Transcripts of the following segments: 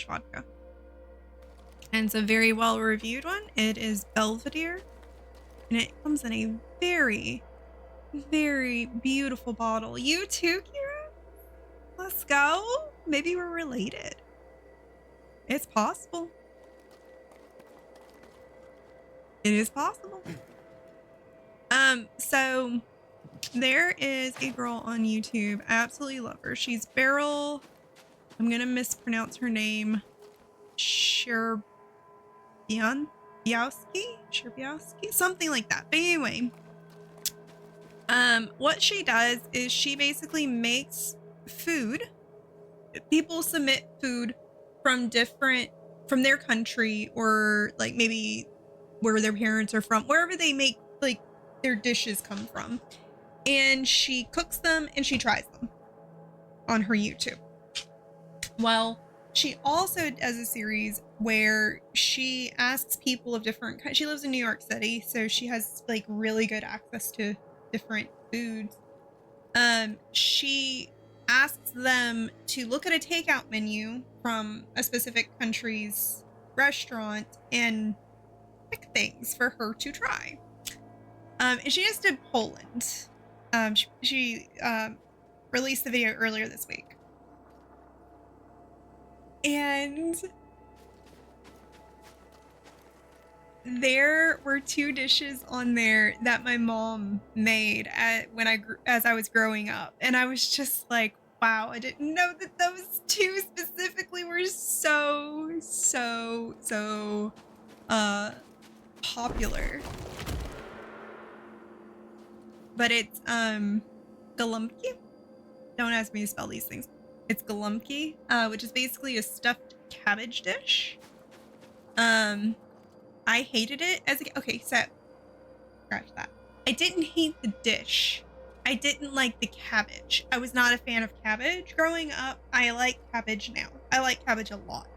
vodka. And it's a very well reviewed one. It is Belvedere. And it comes in a very, very beautiful bottle. You too, Kira? Let's go. Maybe we're related. It's possible. It is possible. So there is a girl on YouTube. I absolutely love her. She's Beryl. I'm gonna mispronounce her name. Sherbiowski? Sherbiowski? Something like that. But anyway, what she does is she basically makes food. People submit food from their country, or like maybe where their parents are from, wherever they make like their dishes come from, and she cooks them and she tries them on her YouTube. Well, she also does a series where she asks people of different kinds. She lives in New York City, so she has like really good access to different foods. She asks them to look at a takeout menu from a specific country's restaurant and pick things for her to try. And she just did Poland. She released the video earlier this week. And there were 2 dishes on there that my mom made as I was growing up, and I was just like, wow, I didn't know that those 2 specifically were so popular. But it's galumki. Don't ask me to spell these things. It's galumki, which is basically a stuffed cabbage dish. I hated it as a... Okay, so... Scratch that. I didn't hate the dish. I didn't like the cabbage. I was not a fan of cabbage growing up. I like cabbage now. I like cabbage a lot.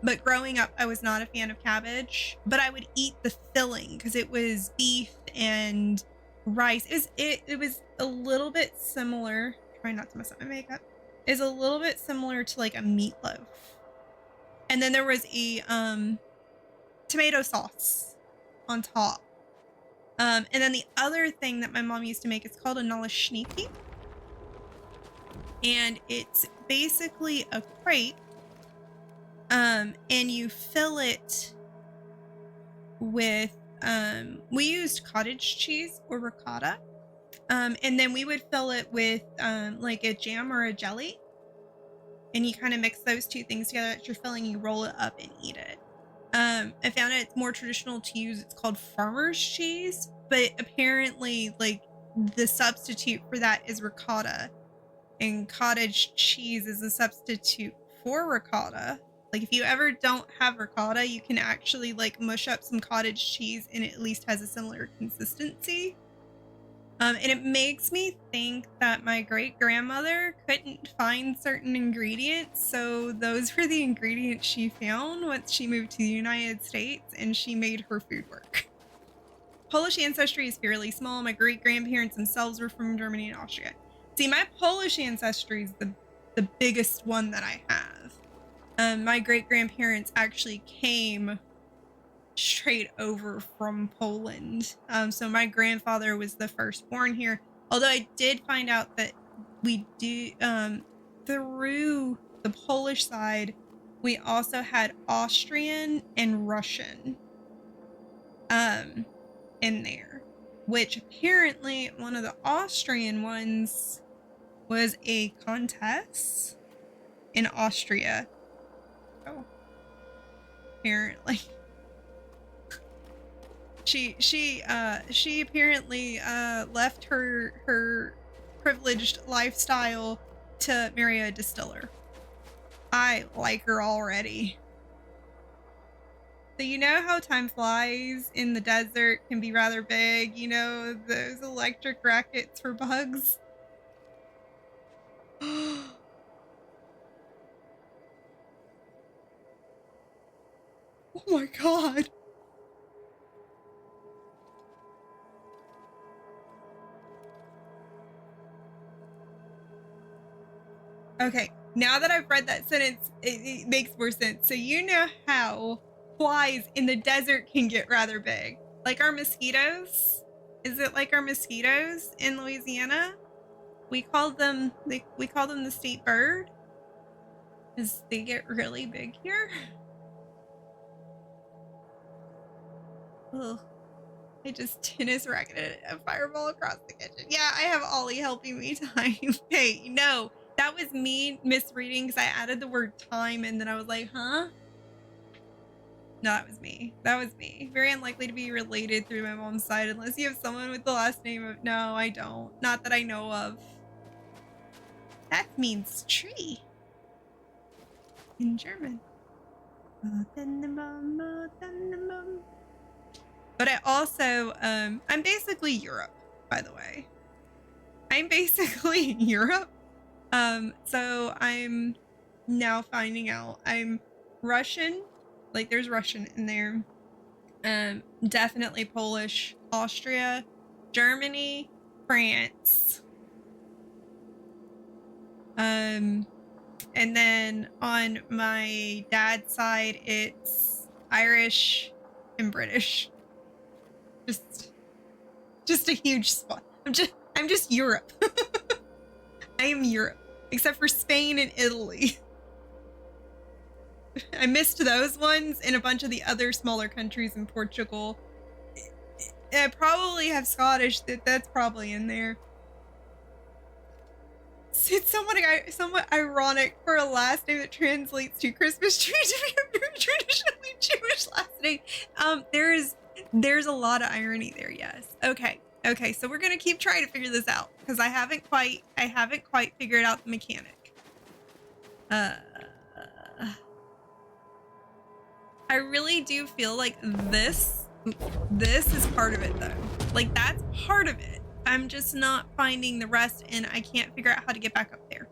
But growing up, I was not a fan of cabbage. But I would eat the filling because it was beef and rice. It was a little bit similar... Try not to mess up my makeup. Is a little bit similar to like a meatloaf. And then there was a tomato sauce on top. And then the other thing that my mom used to make is called a naleśniki. And it's basically a crepe. And you fill it with we used cottage cheese or ricotta. And then we would fill it with like a jam or a jelly. And you kind of mix those 2 things together. That's your filling. You roll it up and eat it. I found it's more traditional to use. It's called farmer's cheese, but apparently like the substitute for that is ricotta, and cottage cheese is a substitute for ricotta. Like if you ever don't have ricotta, you can actually like mush up some cottage cheese and it at least has a similar consistency. And it makes me think that my great-grandmother couldn't find certain ingredients, so those were the ingredients she found once she moved to the United States, and she made her food work. Polish ancestry is fairly small. My great-grandparents themselves were from Germany and Austria. See, my Polish ancestry is the biggest one that I have. My great-grandparents actually came straight over from Poland. So my grandfather was the firstborn here. Although I did find out that we do, through the Polish side, we also had Austrian and Russian, in there. Which apparently one of the Austrian ones was a countess in Austria. Oh. Apparently. She apparently left her privileged lifestyle to marry a distiller. I like her already. So you know how time flies in the desert can be rather big, you know, those electric rackets for bugs? Oh my god. Okay, Now that I've read that sentence, it makes more sense. So you know how flies in the desert can get rather big. Like our mosquitoes? Is it like our mosquitoes in Louisiana? We call them the state bird because they get really big here. Ugh. I just tennis racketed a fireball across the kitchen. Yeah, I have Ollie helping me time. Hey, no, that was me misreading because I added the word time and then I was like, huh? No, that was me. That was me. Very unlikely to be related through my mom's side unless you have someone with the last name of... No, I don't. Not that I know of. That means tree in German. But I also, I'm basically Europe, by the way. I'm basically Europe. So I'm now finding out I'm Russian. Like there's Russian in there. Definitely Polish, Austria, Germany, France. And then on my dad's side, it's Irish and British. Just a huge spot. I'm just Europe. I am Europe, except for Spain and Italy. I missed those ones and a bunch of the other smaller countries in Portugal. I probably have Scottish. That's probably in there. It's somewhat ironic for a last name that translates to Christmas tree to be a traditionally Jewish last name. There's a lot of irony there. Yes. Okay. So we're gonna keep trying to figure this out because I haven't quite figured out the mechanic. I really do feel like this is part of it though. Like that's part of it. I'm just not finding the rest and I can't figure out how to get back up there.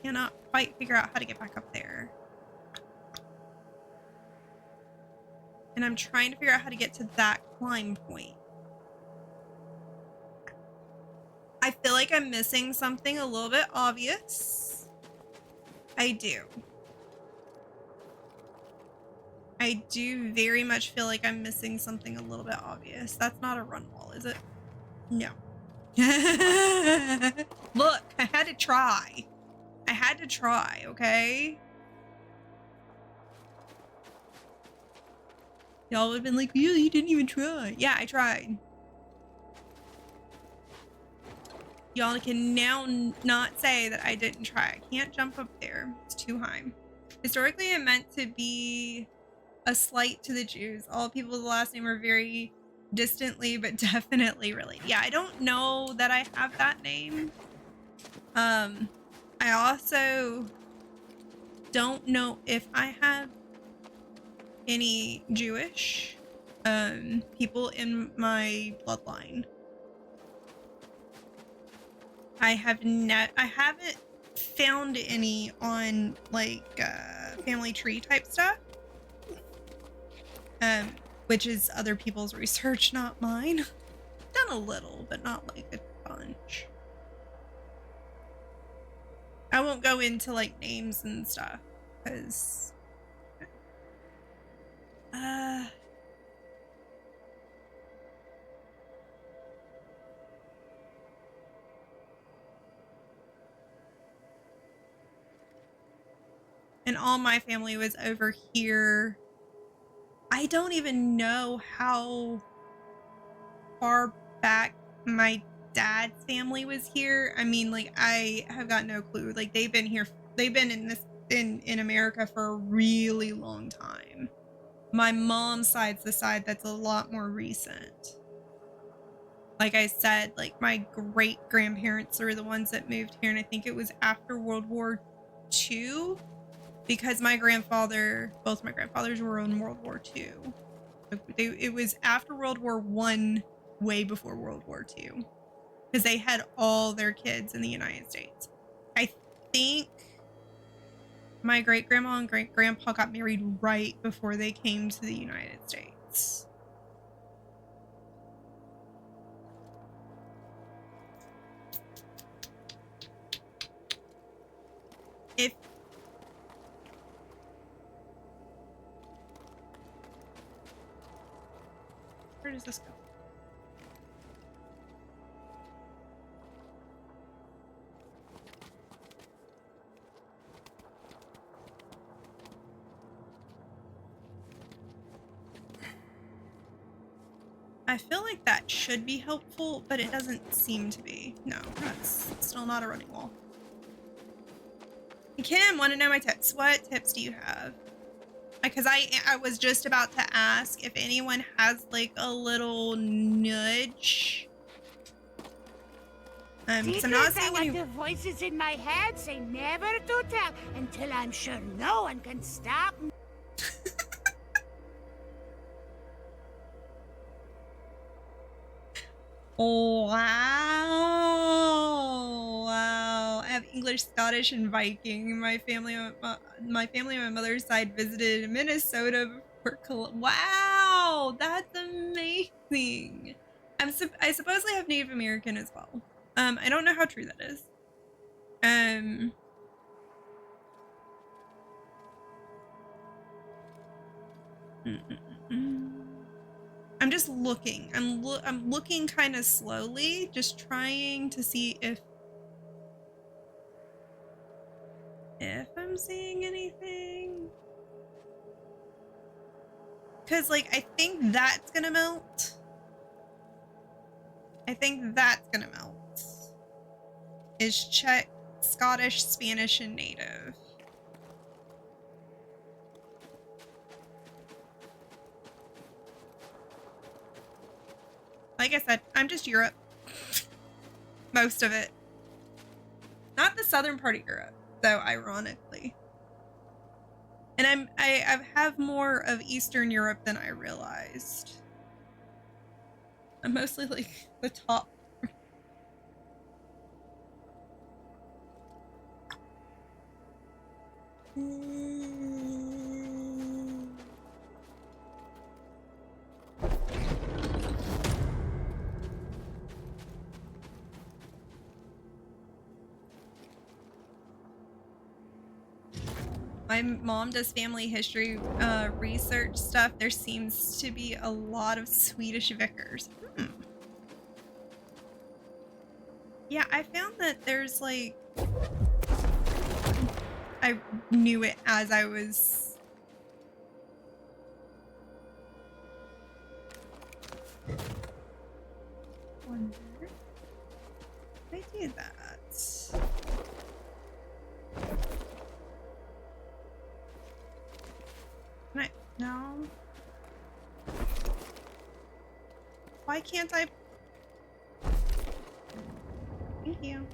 Cannot quite figure out how to get back up there. And I'm trying to figure out how to get to that climb point. I feel like I'm missing something a little bit obvious. I do. I do very much feel like I'm missing something a little bit obvious. That's not a run wall, is it? No. Look, I had to try. Okay? Y'all would have been like, yeah, you didn't even try. Yeah, I tried. Y'all can now not say that I didn't try. I can't jump up there. It's too high. Historically, it meant to be a slight to the Jews. All people with the last name are very distantly, but definitely related. Yeah, I don't know that I have that name. I also don't know if I have any Jewish people in my bloodline. I haven't found any on like family tree type stuff. Which is other people's research, not mine. Done a little, but not like a bunch. I won't go into like names and stuff because and all my family was over here. I don't even know how far back my dad's family was here. I mean, like, I have got no clue. Like, they've been in America for a really long time. My mom's side's the side that's a lot more recent. Like I said, like, my great-grandparents are the ones that moved here, and I think it was after World War II. Because both my grandfathers were in World War II. It was after World War I, way before World War II. Because they had all their kids in the United States. I think my great-grandma and great-grandpa got married right before they came to the United States. If where does this go? I feel like that should be helpful, but it doesn't seem to be. No, that's still not a running wall. Kim, want to know my tips? What tips do you have? Because I was just about to ask if anyone has like a little nudge. Because I'm not seeing any. The voices in my head say never to tell until I'm sure no one can stop me. Oh, wow. I have English, Scottish, and Viking. My family on my mother's side visited Minnesota for wow, that's amazing. I supposedly have Native American as well. I don't know how true that is. I'm just looking. I'm looking kind of slowly, just trying to see if I'm seeing anything. Cause like I think that's gonna melt. I think that's gonna melt. Is Czech, Scottish, Spanish, and Native. Like I said, I'm just Europe. Most of it. Not the southern part of Europe, though, ironically. And I have more of Eastern Europe than I realized. I'm mostly like the top. My mom does family history research stuff. There seems to be a lot of Swedish vicars. Yeah, I found that there's like... I knew it as I was... Wonder if I do that. No. Why can't I? Thank you.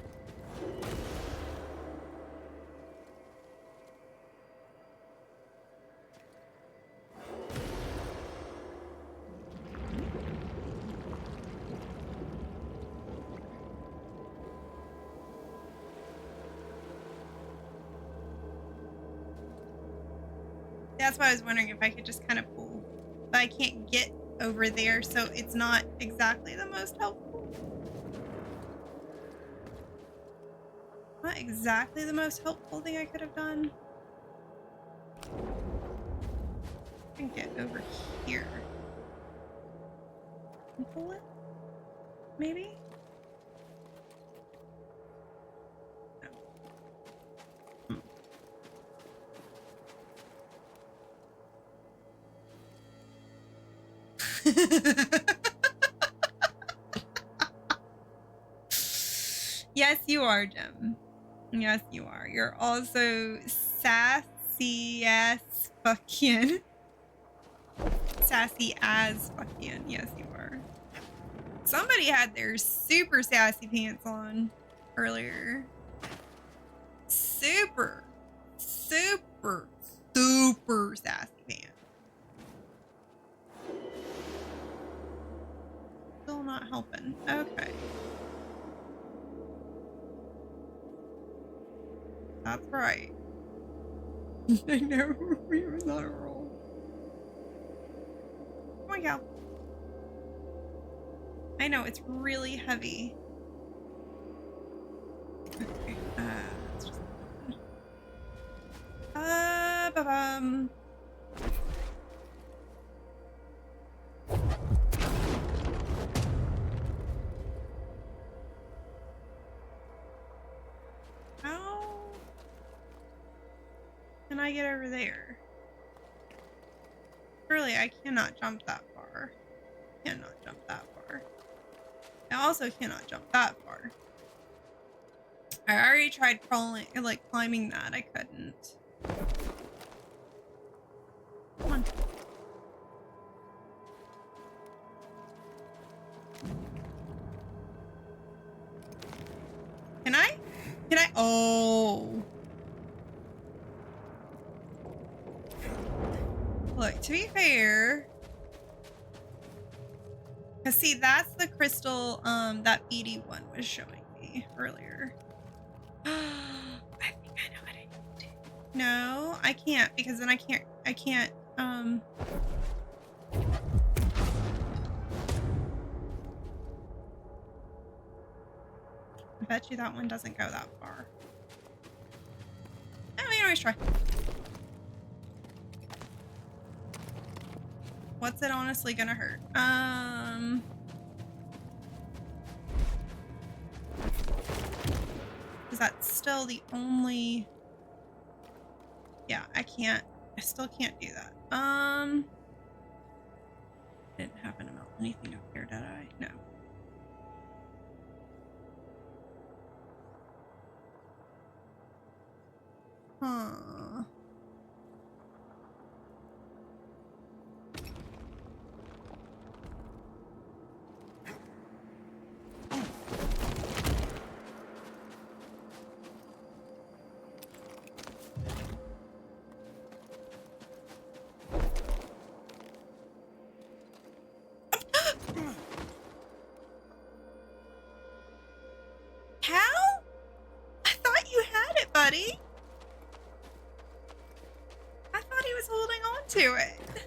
That's why I was wondering if I could just kind of pull, but I can't get over there, so it's not exactly the most helpful. Not exactly the most helpful thing I could have done. I can get over here. And pull it? Maybe? Yes, you are, Jim. Yes, you are. You're also sassy as fucking. Sassy as fucking. Yes, you are. Somebody had their super sassy pants on earlier. Super sassy pants. Still not helping. Okay. That's right. I know we was on a roll. Oh my god. I know, it's really heavy. Okay, let's just... Ba-ba-bum. How can I get over there? Surely I cannot jump that far. Cannot jump that far. I also cannot jump that far. I already tried crawling, like climbing that. I couldn't. Come on. Can I? Can I? Oh. Look, to be fair. Cause see, that's the crystal that BD one was showing me earlier. I think I know what I need to do. No, I can't because then I can't I bet you that one doesn't go that far. Oh, we can always try. What's it honestly gonna hurt? Is that still the only... Yeah, I still can't do that. Didn't happen to melt anything up here, did I? No. Huh. How? I thought you had it, buddy. I thought he was holding on to it.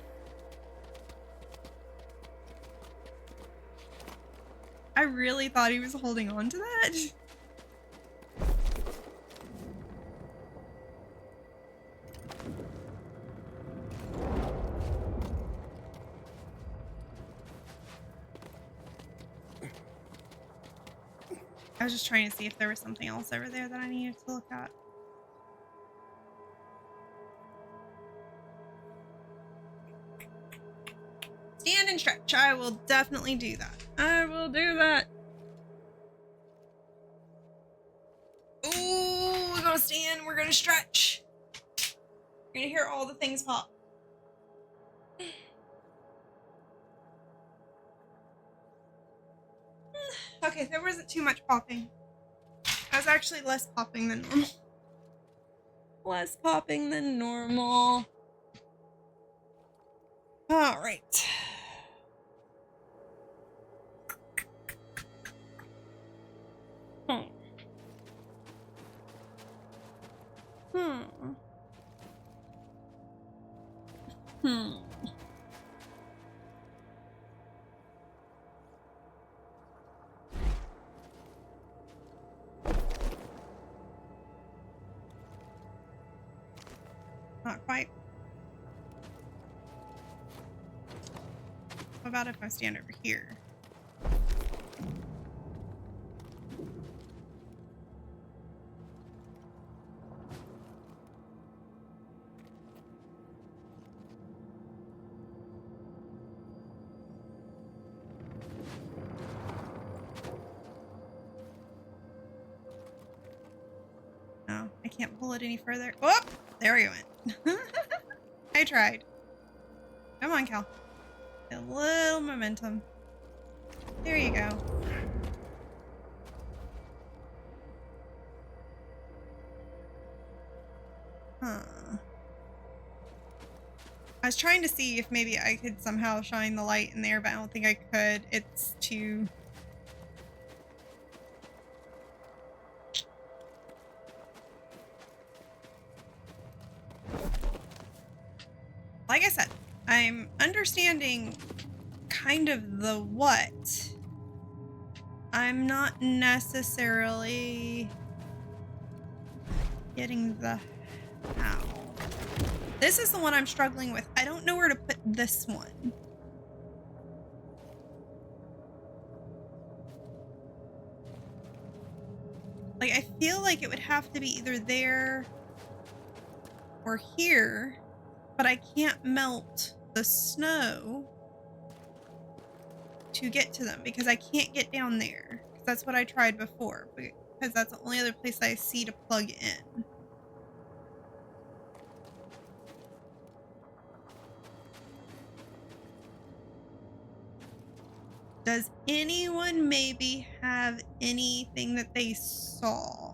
I really thought he was holding on to that. I was just trying to see if there was something else over there that I needed to look at. Stand and stretch. I will definitely do that. I will do that. Ooh, we're gonna stand. We're gonna stretch. You're gonna hear all the things pop. Okay, there wasn't too much popping. I was actually less popping than normal. Less popping than normal. All right. Not quite. What about if I stand over here? No, I can't pull it any further. Oh, there we went. I tried. Come on, Cal. A little momentum. There you go. Huh. I was trying to see if maybe I could somehow shine the light in there, but I don't think I could. It's too... Like I said, I'm understanding kind of the what. I'm not necessarily getting the how. This is the one I'm struggling with. I don't know where to put this one. Like, I feel like it would have to be either there or here, but I can't melt the snow to get to them because I can't get down there. That's what I tried before, because that's the only other place I see to plug in. Does anyone maybe have anything that they saw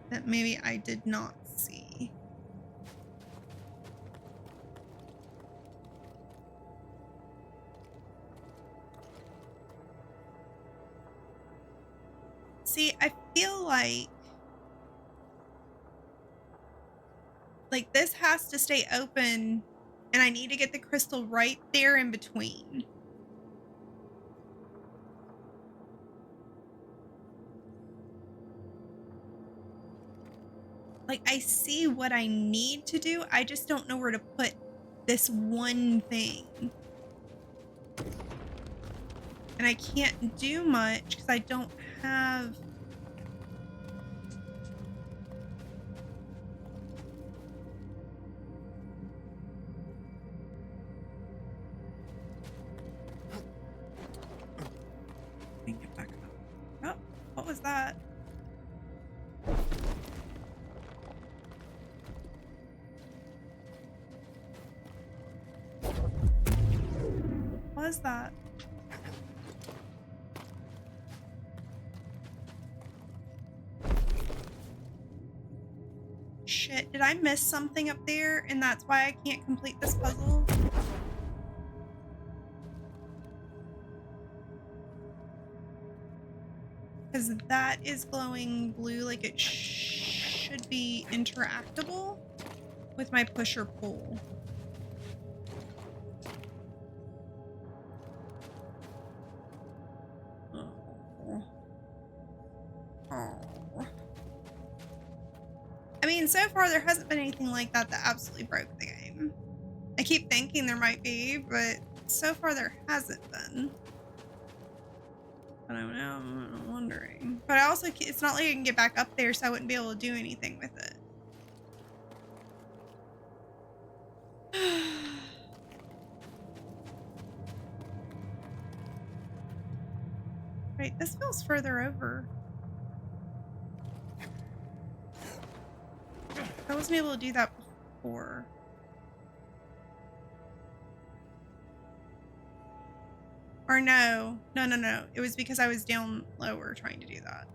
that maybe I did not see? See, I feel like this has to stay open and I need to get the crystal right there in between. Like, I see what I need to do. I just don't know where to put this one thing. And I can't do much because I don't have... Let me get back up. Oh, what was that? What was that? Shit, did I miss something up there and that's why I can't complete this puzzle? Because that is glowing blue, like it should be interactable with my push or pull. I mean, so far there hasn't been anything like that that absolutely broke the game. I keep thinking there might be, but so far there hasn't been. But I don't know, I'm wondering. But I also, it's not like I can get back up there, so I wouldn't be able to do anything with it. Right, this feels further over. I wasn't able to do that before. Or no. No. It was because I was down lower trying to do that.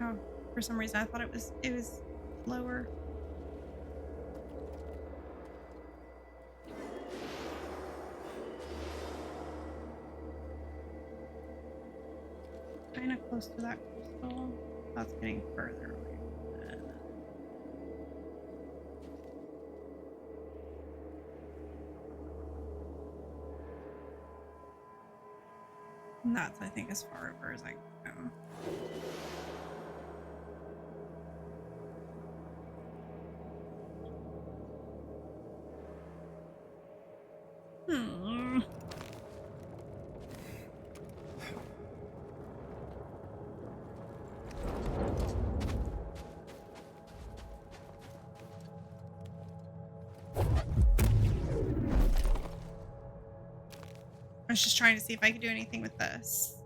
Oh, for some reason I thought it was lower. Kind of close to that crystal. That's getting further away from it. And that's, I think, as far over as I can go. I was just trying to see if I could do anything with this.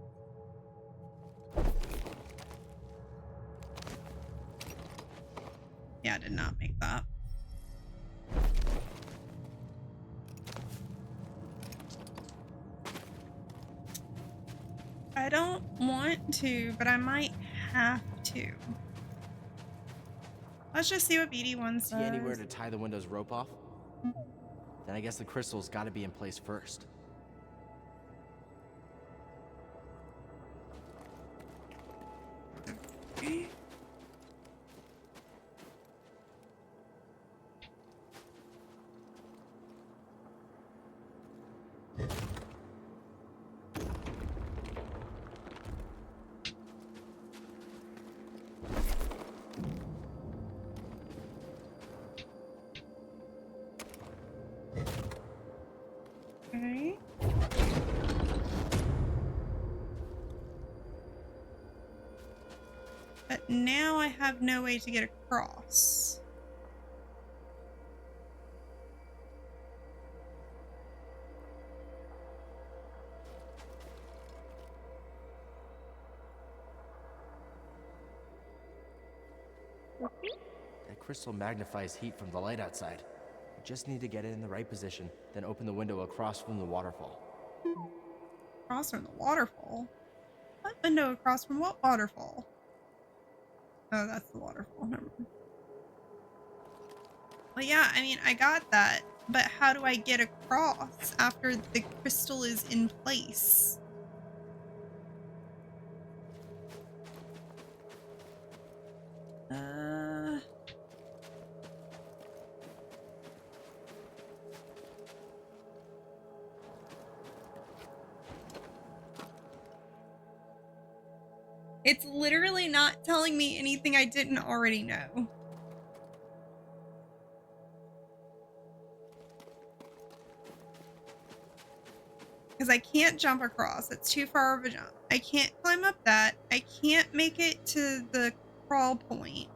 Yeah, I did not make that. I don't want to, but I might have to. Let's just see what BD1 See anywhere says. to tie the window's rope off? Then I guess the crystal's gotta be in place first. Okay. Okay. But now I have no way to get across. That crystal magnifies heat from the light outside. You just need to get it in the right position, then open the window across from the waterfall. Across from the waterfall? What window across from what waterfall? Oh, that's the waterfall. Never mind. Well, yeah, I mean, I got that. But how do I get across after the crystal is in place? It's literally not telling me anything I didn't already know. Because I can't jump across. It's too far of a jump. I can't climb up that. I can't make it to the crawl point.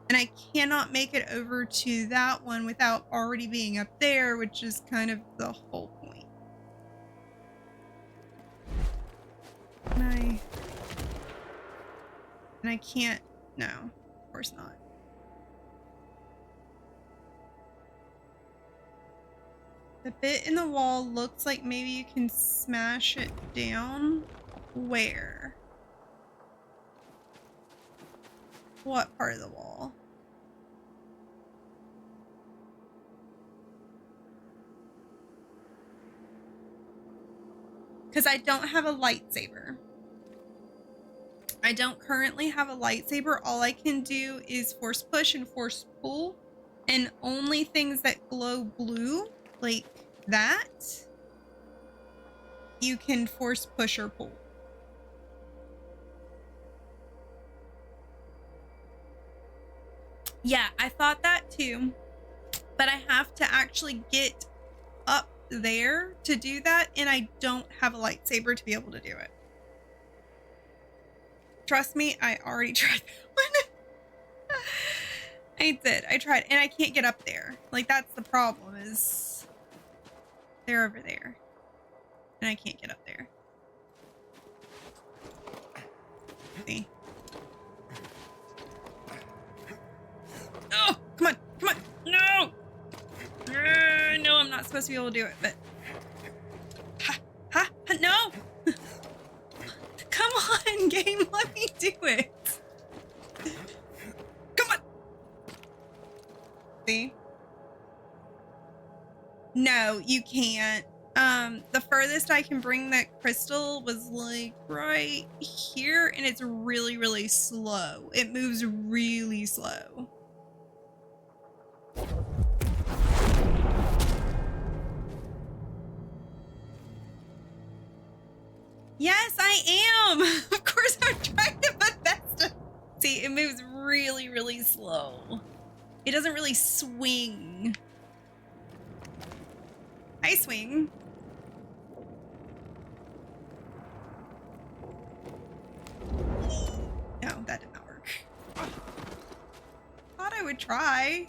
And I cannot make it over to that one without already being up there, which is kind of the whole point. And I can't. No, of course not. The bit in the wall looks like maybe you can smash it down. Where? What part of the wall? Because I don't have a lightsaber. I don't currently have a lightsaber. All I can do is force push and force pull. And only things that glow blue, like that, you can force push or pull. Yeah, I thought that too. But I have to actually get up there to do that, and I don't have a lightsaber to be able to do it. Trust me, I already tried that one. I did. I tried, and I can't get up there. Like, that's the problem, is they're over there. And I can't get up there. See? Oh, come on, come on. No! No, I'm not supposed to be able to do it, but... Ha, no! Come on, game, let me do it. Come on. See? No, you can't. The furthest I can bring that crystal was like right here, and it's really, really slow. It moves really slow. Yes, I am. Of course, I'm trying to put that stuff. See, it moves really, really slow. It doesn't really swing. I swing. No, that did not work. Thought I would try.